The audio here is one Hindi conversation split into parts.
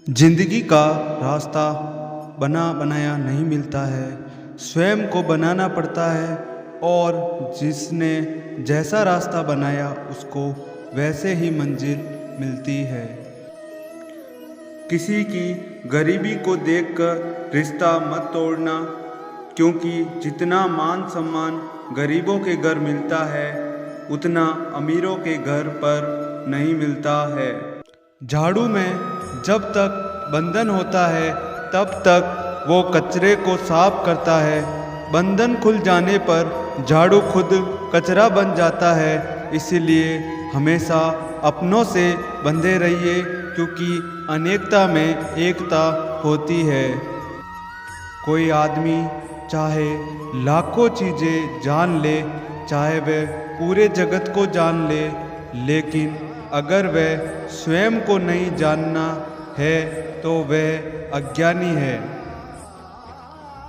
जिंदगी का रास्ता बना बनाया नहीं मिलता है, स्वयं को बनाना पड़ता है। और जिसने जैसा रास्ता बनाया उसको वैसे ही मंजिल मिलती है। किसी की गरीबी को देखकर रिश्ता मत तोड़ना, क्योंकि जितना मान सम्मान गरीबों के घर मिलता है उतना अमीरों के घर पर नहीं मिलता है। झाड़ू में जब तक बंधन होता है तब तक वो कचरे को साफ करता है। बंधन खुल जाने पर झाड़ू खुद कचरा बन जाता है। इसीलिए हमेशा अपनों से बंधे रहिए, क्योंकि अनेकता में एकता होती है। कोई आदमी चाहे लाखों चीज़ें जान ले, चाहे वह पूरे जगत को जान ले, लेकिन अगर वह स्वयं को नहीं जानना है तो वह अज्ञानी है।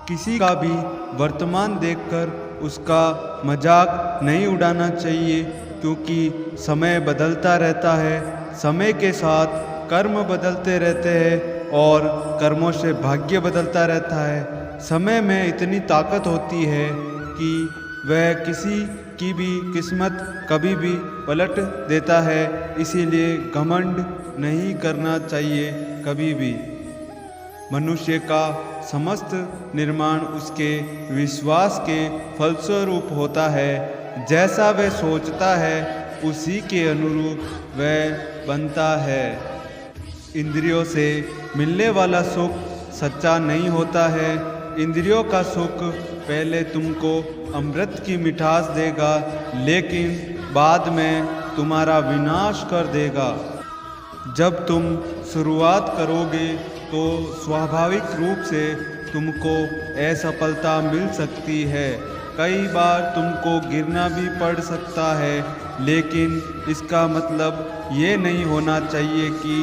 किसी का भी वर्तमान देखकर उसका मजाक नहीं उड़ाना चाहिए, क्योंकि समय बदलता रहता है। समय के साथ कर्म बदलते रहते हैं और कर्मों से भाग्य बदलता रहता है। समय में इतनी ताकत होती है कि वह किसी की भी किस्मत कभी भी पलट देता है। इसीलिए घमंड नहीं करना चाहिए कभी भी। मनुष्य का समस्त निर्माण उसके विश्वास के फलस्वरूप होता है। जैसा वह सोचता है उसी के अनुरूप वह बनता है। इंद्रियों से मिलने वाला सुख सच्चा नहीं होता है। इंद्रियों का सुख पहले तुमको अमृत की मिठास देगा, लेकिन बाद में तुम्हारा विनाश कर देगा। जब तुम शुरुआत करोगे तो स्वाभाविक रूप से तुमको असफलता मिल सकती है। कई बार तुमको गिरना भी पड़ सकता है, लेकिन इसका मतलब ये नहीं होना चाहिए कि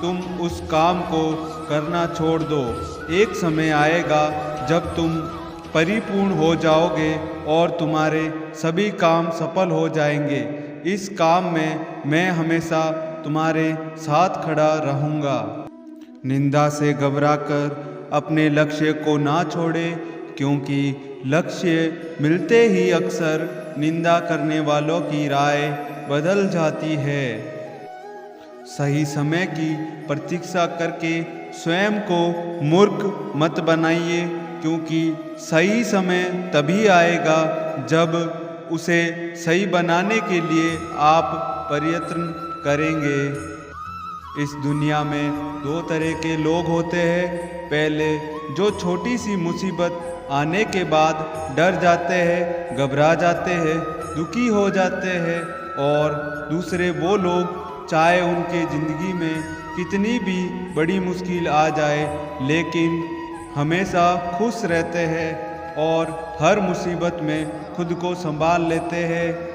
तुम उस काम को करना छोड़ दो। एक समय आएगा जब तुम परिपूर्ण हो जाओगे और तुम्हारे सभी काम सफल हो जाएंगे। इस काम में मैं हमेशा तुम्हारे साथ खड़ा रहूँगा। निंदा से घबराकर अपने लक्ष्य को ना छोड़े, क्योंकि लक्ष्य मिलते ही अक्सर निंदा करने वालों की राय बदल जाती है। सही समय की प्रतीक्षा करके स्वयं को मूर्ख मत बनाइए, क्योंकि सही समय तभी आएगा जब उसे सही बनाने के लिए आप प्रयत्न करेंगे। इस दुनिया में दो तरह के लोग होते हैं। पहले जो छोटी सी मुसीबत आने के बाद डर जाते हैं, घबरा जाते हैं, दुखी हो जाते हैं। और दूसरे वो लोग चाहे उनके ज़िंदगी में कितनी भी बड़ी मुश्किल आ जाए, लेकिन हमेशा खुश रहते हैं और हर मुसीबत में खुद को संभाल लेते हैं।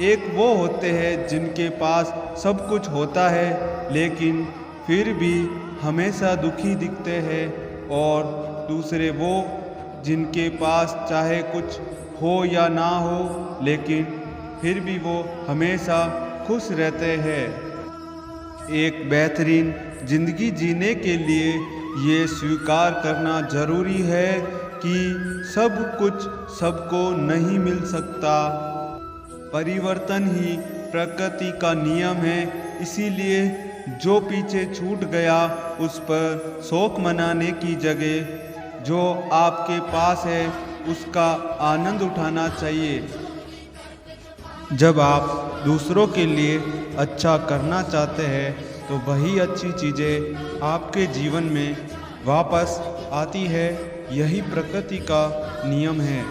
एक वो होते हैं जिनके पास सब कुछ होता है, लेकिन फिर भी हमेशा दुखी दिखते हैं। और दूसरे वो जिनके पास चाहे कुछ हो या ना हो, लेकिन फिर भी वो हमेशा खुश रहते हैं। एक बेहतरीन ज़िंदगी जीने के लिए ये स्वीकार करना ज़रूरी है कि सब कुछ सबको नहीं मिल सकता। परिवर्तन ही प्रकृति का नियम है। इसीलिए जो पीछे छूट गया उस पर शोक मनाने की जगह जो आपके पास है उसका आनंद उठाना चाहिए। जब आप दूसरों के लिए अच्छा करना चाहते हैं तो वही अच्छी चीज़ें आपके जीवन में वापस आती है। यही प्रकृति का नियम है।